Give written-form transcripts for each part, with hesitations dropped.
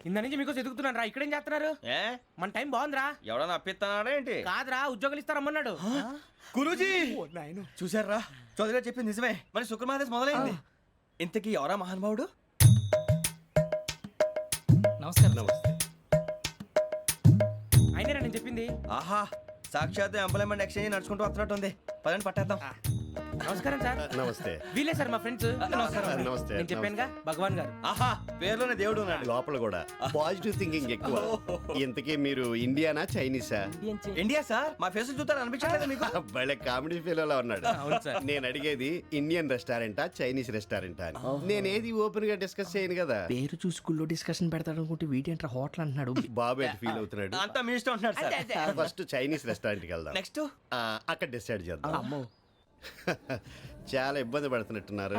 ఇంత నుంచి మీకు ఎదుగుతున్నాను రా. ఇక్కడేం చేస్తున్నారు? ఏ మన టైం బాగుందిరా. ఎవడన్నా అప్పిస్తున్నాడా ఏంటి? కాదురా, ఉద్యోగాలు ఇస్తారమ్మన్నాడు. గురూజీ చూసారా, చౌదరిగా చెప్పింది నిజమే. మరి శుక్రమాదేశ్ మొదలైంది. ఇంతకీ ఎవరా మహానుభావుడు? నమస్కారం. నమస్తే. అయినరా నేను చెప్పింది? ఆహా, సాక్షాత్ ఎంప్లాయ్మెంట్ ఎక్స్చేంజ్ నడుచుకుంటూ వస్తున్నట్టు ఉంది. పదండి పట్టేద్దాం. నమస్కారం సార్. నమస్తే. వీలే సార్ మా ఫ్రెండ్స్. నమస్కారం. నమస్తే. నేను చెప్పానుగా భగవాన్ గారు. ఆహా, పేర్లోనే దేవుడు ఉన్నాడు. లోపల కూడా పాజిటివ్ థింకింగ్ ఎక్కువ. ఇంతకీ మీరు ఇండియానా చైనీసా? India sir. మా ఫేస్ చూస్తారు అనిపించలేదు మీకు? భలే కామెడీ ఫీల్ అలా ఉన్నాడు. అవును సార్. నేను అడిగేది ఇండియన్ రెస్టారెంటా చైనీస్ రెస్టారెంటా అని. నేనేది ఓపెన్ గా డిస్కస్ చేయను కదా. పేరు చూసి స్కూల్లో డిస్కషన్ పెడతాడు అనుకుంటే వీటేంట్రా హోటల్ అంటున్నాడు. బాబు ఎట్ ఫీల్ అవుతున్నాడు. అంతా మీ ఇష్టం అంటున్నాడు సార్. ఫస్ట్ చైనీస్ రెస్టారెంట్ కి వెళ్దాం. నెక్స్ట్ అక్కడ డిసైడ్ చేద్దాం. అమ్మో, చాలా ఇబ్బంది పడుతున్నట్టున్నారు.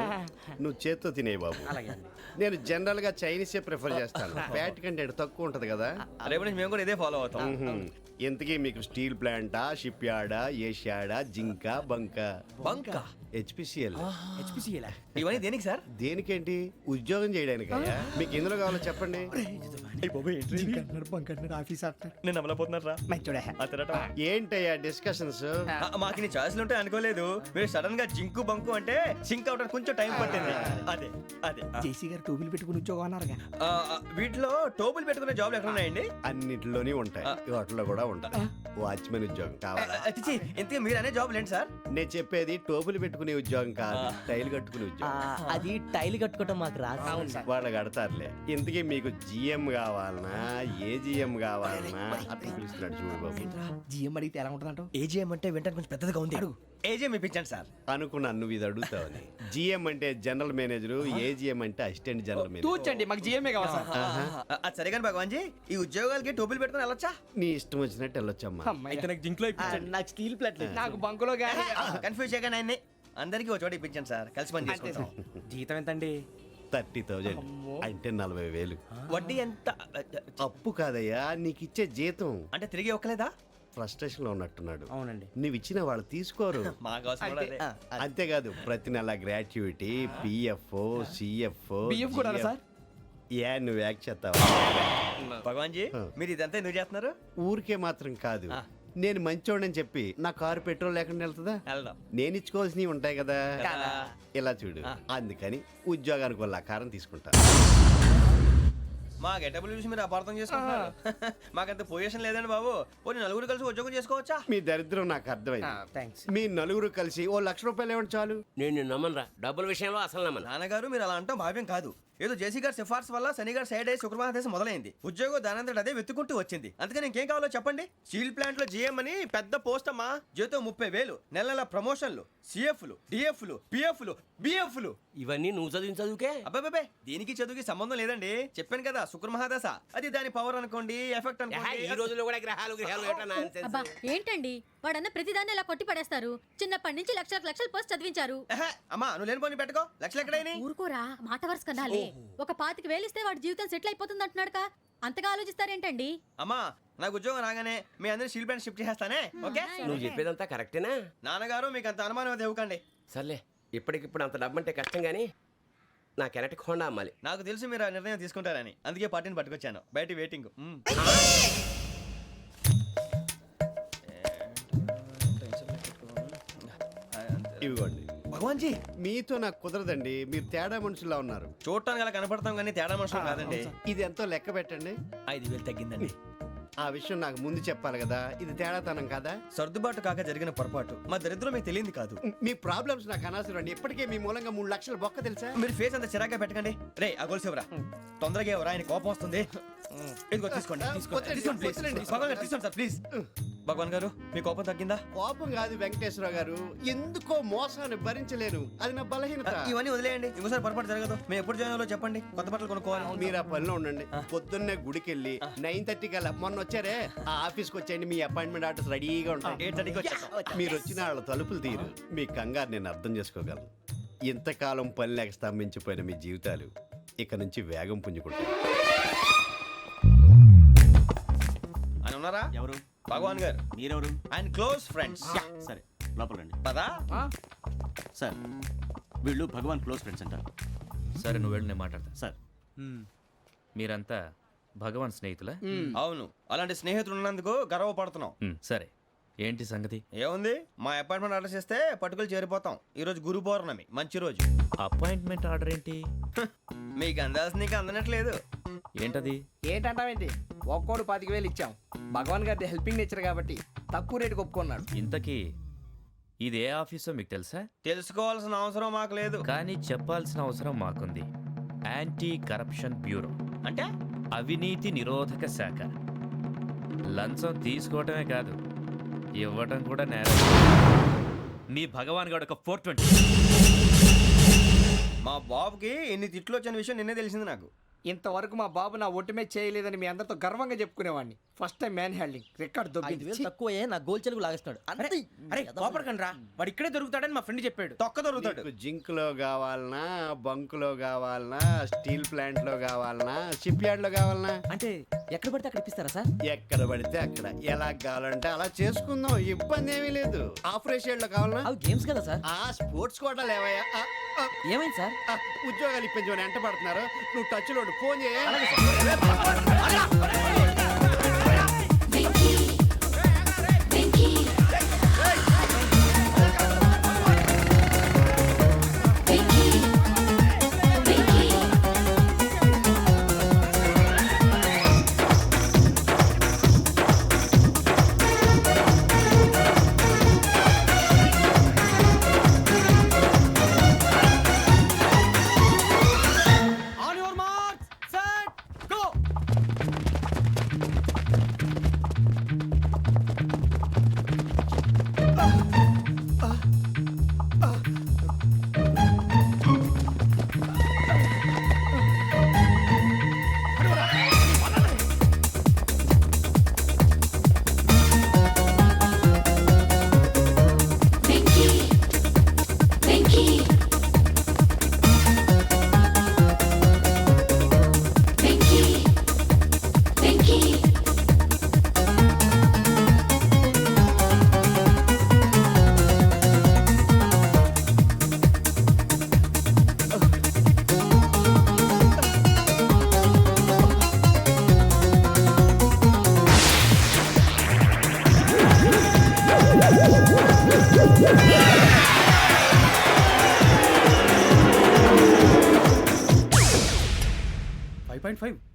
నువ్వు చేత్తో తినే బాబు. అలాగే అండి. నేను జనరల్ గా చైనీసే ప్రిఫర్ చేస్తాను. ఫ్యాట్ కంటెంట్ తక్కువ ఉంటది కదా. రేపు నుంచి మేము కూడా ఇదే ఫాలో అవుతాం. ఇంతకీ మీకు స్టీల్ ప్లాంటా, షిప్ యార్డా, ఏషియాడా, జింక, బంకా? బంక హెచ్పిసిఎల్. హెచ్పిసిఎలా? ఇవన్నీ దేనికి సార్? దేనికేంటి? ఉద్యోగం చేయడానికి. మీకు ఎందులో కావాలో చెప్పండి. నేను అమలపోతున్నారా? ఏంటయ్యా డిస్కషన్స్? మాకు నీ ఛాయిస్లు ఉంటాయి అనుకోలేదు. మీరు సడన్ గా జింకు బంకు అంటే సింక్ అవడానికి కొంచెం టైం పట్టింది. అదే అదే జేసీ గారు టోపీలు పెట్టుకుని ఉద్యోగం అన్నారుగా. వీటిలో టోపులు పెట్టుకునే జాబ్లు ఎక్కడ ఉన్నాయండి? అన్నిటిలోనే ఉంటాయి, వాటిలో కూడా ఉంటాయి. వాచ్మెన్ ఉద్యోగం కావాలా? ఇంతకీ మీరు అనే జాబ్ ఏంటి సార్? నేను చెప్పేది టోపులు పెట్టుకునే ఉద్యోగం కాదు, టైల్ కట్టుకునే ఉద్యోగం. అది టైల్ కట్టుకోవటం మాకు రాదు. వాళ్ళు కడతారులే. ఇంతకీ మీకు జిఎం కావాలనా, ఏ జిఎం కావాలనా? అట్లా పిలుస్తున్నాడు చూడు బాబు. జిఎం అడిగితే ఎలా ఉంటుందంట? ఏజీఎం అంటే వింటానికి కొంచెం పెద్దదిగా ఉంది. ఏజీఎం ఇప్పించండి సార్. అనుకున్నాను నువ్వు ఇది అడుగుతావని. జిఎం అంటే జనరల్ మేనేజర్, ఏజిఎం అంటే అసిస్టెంట్ జనరల్ మేనేజర్. తూచండి, మాకు జిఎంఏ కావాలి సార్. అది సరే కానీ భగవాన్ జీ, ఈ ఉద్యోగాలకి టోపులు పెట్టుకుని వెళ్ళొచ్చా? నీ ఇష్టం వచ్చినట్టు వెళ్ళొచ్చమ్మా. అయితే నాకు జింక్లో ఇప్పించండి. నాకు స్టీల్ ప్లేట్ నాకు బంకులో గానీ. కన్ఫ్యూజ్ చేయగానే ఆయన్ని అందరికీ ఒక చోట ఇప్పించండి సార్. కలిసి పని చేసుకుంటాం. జీతం ఎంతండి? 30,000 అంటే 40,000. వడ్డీ ఎంత? అప్పు కాదయ్యా, నీకు ఇచ్చే జీతం. అంటే తిరిగి ఒక్కలేదా? ఫ్రస్ట్రేషన్ లో ఉన్నట్టున్నాడు. అవునండి. నువ్వు ఇచ్చిన వాళ్ళు తీసుకోరు. మాకు అవసరం కూడా అదే. అంతేకాదు ప్రతి నెల గ్రాట్యుటీ, పిఎఫ్, సిఎఫ్. బియ్యం కూడా సార్? ఏ నువ్వు యాక్ చేస్తావా? భగవాన్ జీ, మీరు ఇదంతా ఎందుకు చేస్తున్నారు? ఊరికే మాత్రం కాదు, నేను మంచోడని చెప్పి నా కారు పెట్రోల్ లేకుండా వెళ్తుందా? వెళ్దాం. నేను ఇచ్చుకోవాల్సినవి ఉంటాయి కదా. కదా. ఇలా చూడు, అందుకని ఉద్యోగానికి వాళ్ళ ఆకారం తీసుకుంటా. మా గెటబుల్ చూసి మీరు అపార్థం చేసుకుంటున్నారు. మాకంత పొజిషన్ లేదండి బాబు. పోనీ నలుగురు కలిసి ఉద్యోగం చేసుకోవచ్చా? మీ దరిద్రం నాకు అర్థమైంది. థ్యాంక్స్. మీ నలుగురు కలిసి ఓ ₹1,00,000 ఇవ్వండి చాలు. నేను నమ్మనరా, డబ్బుల విషయంలో అసలు నమ్మను. నాన్నగారు మీరు అలా అంటాం భావ్యం కాదు. ఏదో జేసీ గారి సిఫార్సు వల్ల శని గారు సైడ్ అయ్యి శుక్రవారం మొదలైంది. ఉద్యోగం దానంతటి అదే వెతుకుంటూ వచ్చింది. అందుకని ఇంకేం కావాలో చెప్పండి. స్టీల్ ప్లాంట్ లో జీఎం అని పెద్ద పోస్ట్ అమ్మా. జీతం 30,000, నెల నెల ప్రమోషన్లు, సిఎఫ్లు, డిఎఫ్లు, పిఎఫ్లు, బిఎఫ్లు. ఇవన్నీ నువ్వు చదివిన చదువుకే. అబ్బాబే, దీనికి చదువుకి సంబంధం లేదండి. చెప్పాను కదా, శుక్ర మహాదశ. అది దాని పవర్ అనుకోండి, ఎఫెక్ట్ ఈ అనుకోండి. రోజుల్లో కూడా గ్రహాలు ఏటా nonsense? అబ్బా ఏంటండి వాడన్న ప్రతిదాన్ని ఇలా కొట్టి పడేస్తారు. చిన్నప్పటి నుంచి లక్షలు పోస్ట్ చదివించారు. అమ్మా నువ్వు లేని పోనీ పెట్టుకో. లక్షలు ఎక్కడైనా ఊరుకోరా, మాట వరుస కదాలే. ఒక 25,000 ఇస్తే వాడి జీవితం సెటిల్ అయిపోతుంది అంటున్నాడుగా. అంతగా ఆలోచిస్తారేంటండి? అమ్మా నాకు ఉద్యోగం రాగానే మీ అందరినీ స్టీల్ ప్లాంట్ షిఫ్ట్ చేస్తానే. ఓకే? నువ్వు చెప్పేదంతా కరెక్టేనా? నాన్నగారు మీకు అంత అనుమానం అది ఇవ్వకండి. సర్లే, ఇప్పటికిప్పుడు అంత డబ్బు అంటే కష్టం కానీ నా కెనటిక్ హోండా అమ్మాలి. నాకు తెలుసు మీరు ఆ నిర్ణయం తీసుకుంటారని, అందుకే పార్టీని పట్టుకొచ్చాను. బయట వెయిటింగ్. ఇవ్వండి. భగవాన్ జీ, మీతో నాకు కుదరదండి, మీరు తేడా మనుషుల్లా ఉన్నారు. చూడటానికి అలా కనపడతాం కానీ తేడా మనుషులు కాదండి. ఇది ఎంతో లెక్క పెట్టండి. 5,000 తగ్గిందండి. ఆ విషయం నాకు ముందు చెప్పాలి కదా. ఇది తేడాతనం కదా. సర్దుబాటు కాక జరిగిన పొరపాటు. మా దరిద్రం మీకు తెలియంది కాదు. మీ ప్రాబ్లమ్స్ నాకు అనవసరం అండి. ఇప్పటికే మీ మూలంగా 3,00,000 బొక్క తెలుసా. మీరు ఫేస్ అంత చిరాగ్గా పెట్టకండి. రే ఆ గొలుసు ఎవరా? తొందరగా ఎవరా, ఆయన కోపం వస్తుంది. ఇదిగో తీసుకోండి. తీసుకోండి ప్లీజ్. భగవాన్ గారు తీసుకోండి సార్ ప్లీజ్. భగవాన్ గారు మీ కోపం తగ్గిందా? కోపం కాదు వెంకటేశ్వర గారు, ఎందుకో మోసాన్ని భరించలేను, అది నా బలహీనత. ఇవన్నీ వదిలేయండి, ఇంకోసారి పొరపాటు జరగదు. మేము ఎప్పుడు జాయిన్ అవ్వాలో చెప్పండి, కొత్త బట్టలు కొనుక్కోవాలి. మీరు ఆ పనిలో ఉండండి. పొద్దున్నే గుడికి వెళ్ళి 9:30 కల్లా, మొన్న వచ్చారే ఆ ఆఫీస్కి వచ్చేయండి. మీ అపాయింట్మెంట్ ఆర్డర్స్ రెడీగా ఉంటాయి. 8:30కి వచ్చేస్తాం. మీరు వచ్చిన వాళ్ళ తలుపులు తీరు. మీ కంగారు నేను అర్థం చేసుకోగలను. ఇంతకాలం పని లేక స్తంభించిపోయిన మీ జీవితాలు ఇక నుంచి వేగం పుంజుకుంటాయి. ఆయన ఉన్నారా? ఎవరు? భగవాన్ గారు. మీరెవరు? ఆయన క్లోజ్ ఫ్రెండ్స్. సరే లోపల రండి. పదా సార్ వీళ్ళు భగవాన్ క్లోజ్ ఫ్రెండ్స్ అంటారు. సరే నువ్వు వెళ్ళి నేను మాట్లాడతా. సార్ మీరంతా భగవాన్ స్నేహితులా అవును, అలాంటి స్నేహితులు ఉన్నందుకు గర్వపడుతున్నాం. సరే ఏంటి సంగతి? ఏముంది, మా అపాయింట్మెంట్ ఆర్డర్ చేస్తే పట్టుకులు చేరిపోతాం. ఈ రోజు గురు పౌర్ణమి, మంచి రోజు. అపాయింట్మెంట్ ఆర్డర్ ఏంటి? మీకు అందాల్సిన నీకు అందనట్లేదు. ఏంటది? ఏంటంటావేంటి? ఒక్కోడు 25,000 ఇచ్చాం. భగవాన్ గారి హెల్పింగ్ నేచర్ కాబట్టి తక్కువ రేటుకి ఒప్పుకున్నాడు. ఇంతకీ ఇది ఏ ఆఫీసో మీకు తెలుసా? తెలుసుకోవాల్సిన అవసరం మాకు లేదు. కానీ చెప్పాల్సిన అవసరం మాకుంది. యాంటీ కరప్షన్ బ్యూరో, అంటే అవినీతి నిరోధక శాఖ. లంచం తీసుకోవటమే కాదు, ఇవ్వటం కూడా నేరం. మీ భగవాన్ గారు ఒక 420. మా బాబుకి ఎన్ని తిట్లు వచ్చిన విషయం నిన్నే తెలిసింది నాకు. ఇంతవరకు మా బాబు నా ఒట్టుమే చేయలేదని మీ అందరితో గర్వంగా చెప్పుకునేవాడిని. ఫస్ట్ టైం మ్యాన్ హ్యాండింగ్ రికార్డ్ దొబ్బింది. తక్కువే నా గోల్ చెలుగు లాగేస్తున్నాడు. అరే కోపడకండి రా, వాడు ఇక్కడే దొరుకుతాడని మా ఫ్రెండ్ చెప్పాడు. తొక్క దొరుకుతాడు. మీకు జింక్ లో కావాలనా, బంక్ లో కావాలనా, స్టీల్ ప్లాంట్ లో కావాలనా, షిప్ యార్డ్ లో కావాలనా? అంటే ఎక్కడ పడితే అక్కడ ఇప్పిస్తారా సార్? ఎక్కడ పడితే అక్కడ, ఎలా కావాలంటే అలా చేసుకుందాం, ఇబ్బంది ఏమీ లేదు. ఆపరేషన్ లో కావాలనా? అవి గేమ్స్ కదా సార్. ఆ స్పోర్ట్స్ కోటా లేవయ్యా. ఏమైంది సార్? ఉద్యోగాలు ఇప్పించమని ఎంట పడుతున్నారు. నువ్వు టచ్ లో ఫోన్ చేయ.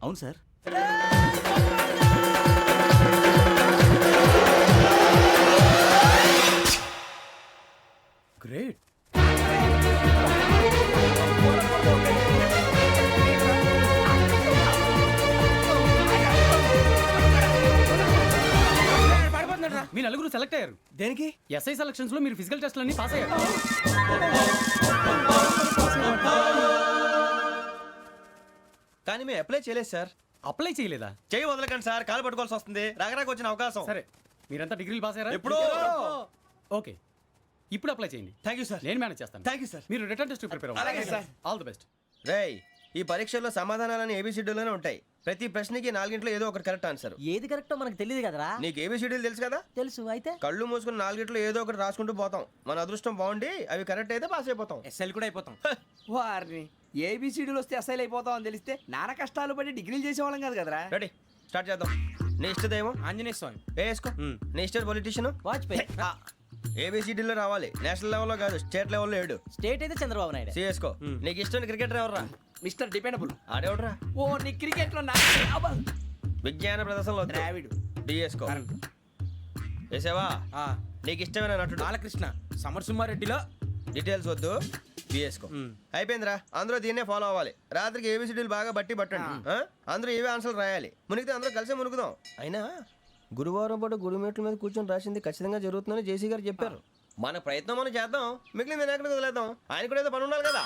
అవును సార్. గ్రేట్. మీ నలుగురు సెలెక్ట్ అయ్యారు. దేనికి? ఎస్ఐ సెలక్షన్స్ లో మీరు ఫిజికల్ టెస్ట్ అన్ని పాస్ అయ్యారు. కానీ మేము అప్లై చేయలేదు సార్. అప్లై చేయలేదా? చేయి వదలకండి సార్, కాలు పట్టుకోవాల్సి వస్తుంది. రాగరాకు వచ్చిన అవకాశం. సరే, మీరంతా డిగ్రీలు పాస్ అయ్యారా? ఎప్పుడో. ఓకే, ఇప్పుడు అప్లై చేయండి. Thank you sir. నేను మేనేజ్ చేస్తాను. Thank you sir. మీరు రిటర్న్ టెస్ట్ ప్రిపేర్ అలాగే అవ్వండి. సార్. All the best. రేయ్, ఈ పరీక్షల్లో సమాధానాలని ఏబిసిడ్యూల్లోనే ఉంటాయి. ప్రతి ప్రశ్నకి 4 ఏదో ఒకటి కరెక్ట్ ఆన్సర్. ఏది కరెక్టో మనకు తెలియదు కదరా. నీకు ఏబిసిడ్యూల్ తెలుసు కదా? తెలుసు. అయితే కళ్ళు మూసుకుని 4 ఏదో ఒకటి రాసుకుంటూ పోతాం. మన అదృష్టం బాగుండి అవి కరెక్ట్ అయితే పాస్ అయిపోతాం. ఎస్ఎల్ కూడా అయిపోతాం. వారిని ఏబిసిడీలు వస్తే అసైల్ అయిపోతాం అని తెలిస్తే నాన్న కష్టాలు పడి డిగ్రీలు చేసేవాళ్ళం కాదు కదరా. రెడీ, స్టార్ట్ చేద్దాం. నీ ఇష్టదేమో ఆంజనేయ స్వామి. వేసుకో. నీ ఇష్ట పొలిటీషియన్ వాజ్పేయి. ఏబిసిడీలో రావాలి, నేషనల్ లెవెల్లో కాదు, స్టేట్ లెవెల్లో 7. స్టేట్ అయితే చంద్రబాబు నాయుడు. సిఎస్కో. నీకు ఇష్టం క్రికెటర్ ఎవర్రా? Mister dependable. ఆడేవడరా? ఓ నీ క్రికెట్ లో విజ్ఞాన ప్రదర్శనలో ద్రావిడు. డిఎస్కో. వేసావా? నీకు ఇష్టమైన నటుడు? బాలకృష్ణ. సమర్సింహారెడ్డిలో డీటెయిల్స్ వద్దు, బిఎస్కో. అయిపోయిందిరా, అందరూ దీన్నే ఫాలో అవ్వాలి. రాత్రికి ఏబిసిడీలు బాగా బట్టి పట్టండి. అందరూ ఏవే ఆన్సర్లు రాయాలి. మునిగితే అందరూ కలిసి మునుగుదాం. అయినా గురువారం పాటు గురుమేట్ల మీద కూర్చొని రాసింది ఖచ్చితంగా జరుగుతుందని జేసీ గారు చెప్పారు. మన ప్రయత్నం మనం చేద్దాం, మిగిలింది నేను ఎక్కడికి వదిలేద్దాం. ఆయన కూడా ఏదో పని ఉండాలి కదా.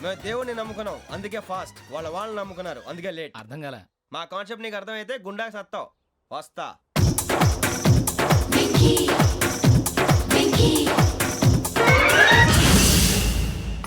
మేము దేవుడిని నమ్ముకున్నాం, అందుకే ఫాస్ట్. వాళ్ళు నమ్ముకున్నారు, అందుకే లేట్. అర్థం కాలే. మా కాన్సెప్ట్ నీకు అర్థమైతే గుండా సత్తావు. వస్తా.